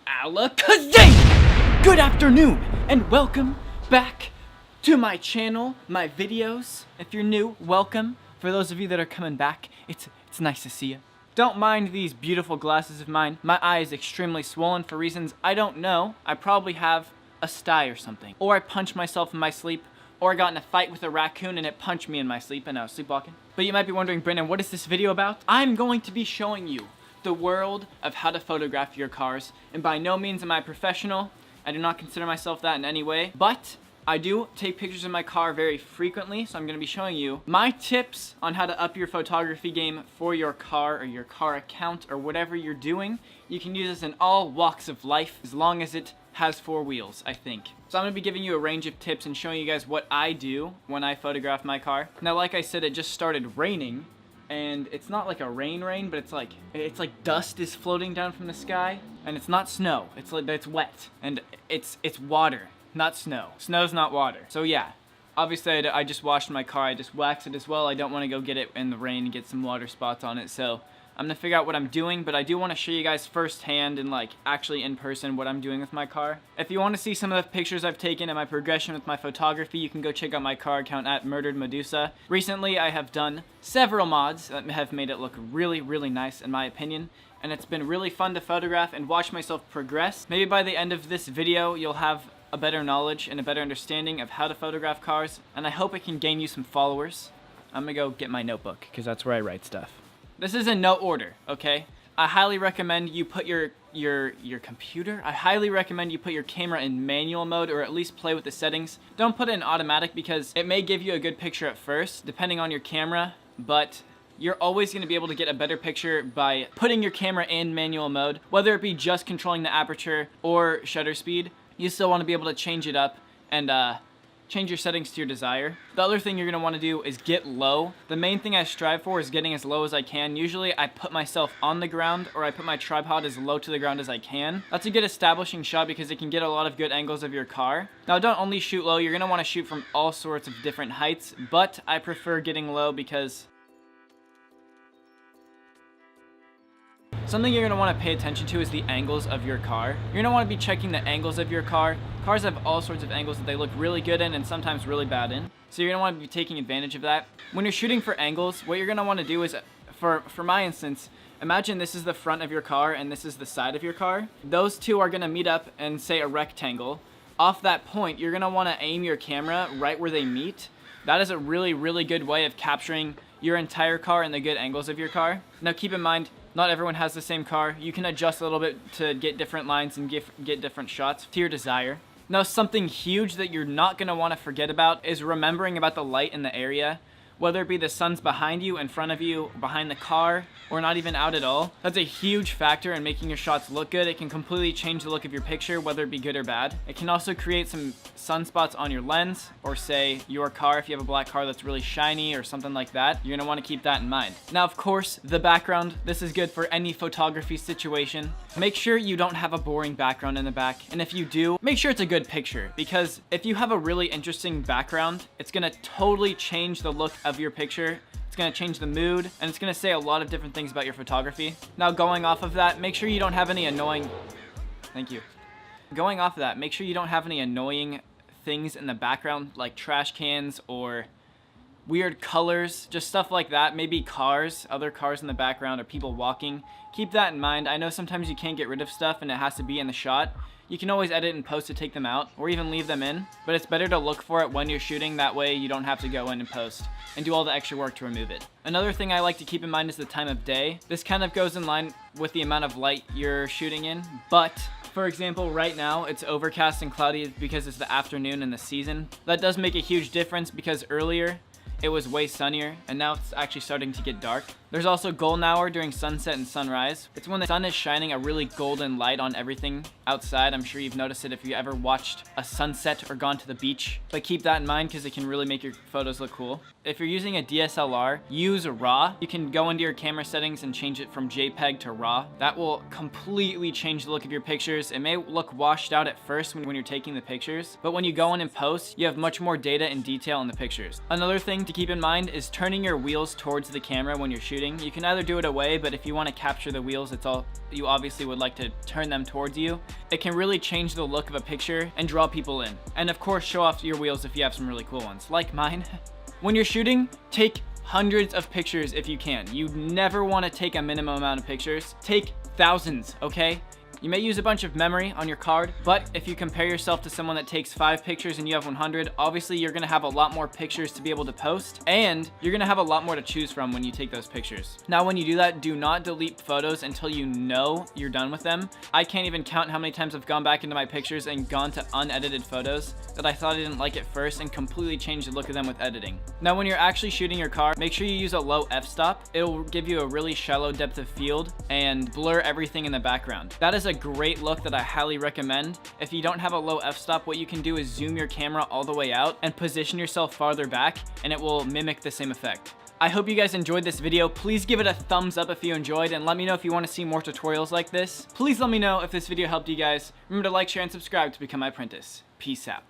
Alakazam! Good afternoon, and welcome back to my channel, my videos. If you're new, welcome. For those of you that are coming back, it's nice to see you. Don't mind these beautiful glasses of mine. My eye is extremely swollen for reasons I don't know. I probably have a sty or something. Or I punched myself in my sleep, or I got in a fight with a raccoon and it punched me in my sleep and I was sleepwalking. But you might be wondering, Brendan, what is this video about? I'm going to be showing you the world of how to photograph your cars, and by no means am I professional. I do not consider myself that in any way, but I do take pictures of my car very frequently, so I'm going to be showing you my tips on how to up your photography game for your car or your car account or whatever you're doing. You can use this in all walks of life as long as it has 4 wheels, I think. So I'm going to be giving you a range of tips and showing you guys what I do when I photograph my car. Now, like I said, it just started raining. And it's not like a rain, but it's like dust is floating down from the sky, and it's not snow. It's wet, and it's water, not snow. Snow's not water. So yeah, obviously I just washed my car. I just waxed it as well. I don't want to go get it in the rain and get some water spots on it. So I'm gonna figure out what I'm doing, but I do want to show you guys firsthand and like actually in person what I'm doing with my car. If you want to see some of the pictures I've taken and my progression with my photography, you can go check out my car account at Murdered Medusa. Recently, I have done several mods that have made it look really, really nice in my opinion, and it's been really fun to photograph and watch myself progress. Maybe by the end of this video, you'll have a better knowledge and a better understanding of how to photograph cars, and I hope it can gain you some followers. I'm gonna go get my notebook, because that's where I write stuff. This is in no order, okay? I highly recommend you put your computer, I highly recommend you put your camera in manual mode, or at least play with the settings. Don't put it in automatic because it may give you a good picture at first, depending on your camera, but you're always going to be able to get a better picture by putting your camera in manual mode, whether it be just controlling the aperture or shutter speed. You still want to be able to change it up and change your settings to your desire. The other thing you're going to want to do is get low. The main thing I strive for is getting as low as I can. Usually I put myself on the ground, or I put my tripod as low to the ground as I can. That's a good establishing shot because it can get a lot of good angles of your car. Now, don't only shoot low, you're going to want to shoot from all sorts of different heights, but I prefer getting low because something you're going to want to pay attention to is the angles of your car. You're going to want to be checking the angles of your car. Cars have all sorts of angles that they look really good in and sometimes really bad in. So you're going to want to be taking advantage of that. When you're shooting for angles, what you're going to want to do is, for my instance, imagine this is the front of your car and this is the side of your car. Those two are going to meet up and say a rectangle. Off that point, you're going to want to aim your camera right where they meet. That is a really, really good way of capturing your entire car and the good angles of your car. Now keep in mind, not everyone has the same car. You can adjust a little bit to get different lines and get different shots to your desire. Now, something huge that you're not going to want to forget about is remembering about the light in the area. Whether it be the sun's behind you, in front of you, behind the car, or not even out at all. That's a huge factor in making your shots look good. It can completely change the look of your picture, whether it be good or bad. It can also create some sunspots on your lens, or say your car, if you have a black car that's really shiny or something like that, you're gonna wanna keep that in mind. Now, of course, the background, this is good for any photography situation. Make sure you don't have a boring background in the back, and if you do, make sure it's a good picture, because if you have a really interesting background, it's gonna totally change the look of your picture. It's gonna change the mood, and it's gonna say a lot of different things about your photography. Now, going off of that, make sure you don't have any annoying... Thank you. Going off of that, make sure you don't have any annoying things in the background, like trash cans or weird colors, just stuff like that. Maybe cars, other cars in the background, or people walking. Keep that in mind. I know sometimes you can't get rid of stuff and it has to be in the shot. You can always edit and post to take them out, or even leave them in, but it's better to look for it when you're shooting. That way you don't have to go in and post and do all the extra work to remove it. Another thing I like to keep in mind is the time of day. This kind of goes in line with the amount of light you're shooting in, but for example, right now it's overcast and cloudy because it's the afternoon in the season. That does make a huge difference because earlier it was way sunnier, and now it's actually starting to get dark. There's also golden hour during sunset and sunrise. It's when the sun is shining a really golden light on everything outside. I'm sure you've noticed it if you ever watched a sunset or gone to the beach. But keep that in mind because it can really make your photos look cool. If you're using a DSLR, use RAW. You can go into your camera settings and change it from JPEG to RAW. That will completely change the look of your pictures. It may look washed out at first when you're taking the pictures, but when you go in and post, you have much more data and detail in the pictures. Another thing to keep in mind is turning your wheels towards the camera when you're shooting. shooting. You can either do it away, but if you want to capture the wheels, you obviously would like to turn them towards you. It can really change the look of a picture and draw people in. And of course, show off your wheels if you have some really cool ones, like mine. When you're shooting, take hundreds of pictures if you can. You never want to take a minimum amount of pictures. Take thousands, okay? You may use a bunch of memory on your card, but if you compare yourself to someone that takes 5 pictures and you have 100, obviously you're gonna have a lot more pictures to be able to post, and you're gonna have a lot more to choose from when you take those pictures. Now, when you do that, do not delete photos until you know you're done with them. I can't even count how many times I've gone back into my pictures and gone to unedited photos that I thought I didn't like at first and completely changed the look of them with editing. Now, when you're actually shooting your car, make sure you use a low f-stop. It'll give you a really shallow depth of field and blur everything in the background. That is a great look that I highly recommend. If you don't have a low f-stop, what you can do is zoom your camera all the way out and position yourself farther back, and it will mimic the same effect. I hope you guys enjoyed this video. Please give it a thumbs up if you enjoyed, and let me know if you want to see more tutorials like this. Please let me know if this video helped you guys. Remember to like, share, and subscribe to become my apprentice. Peace out.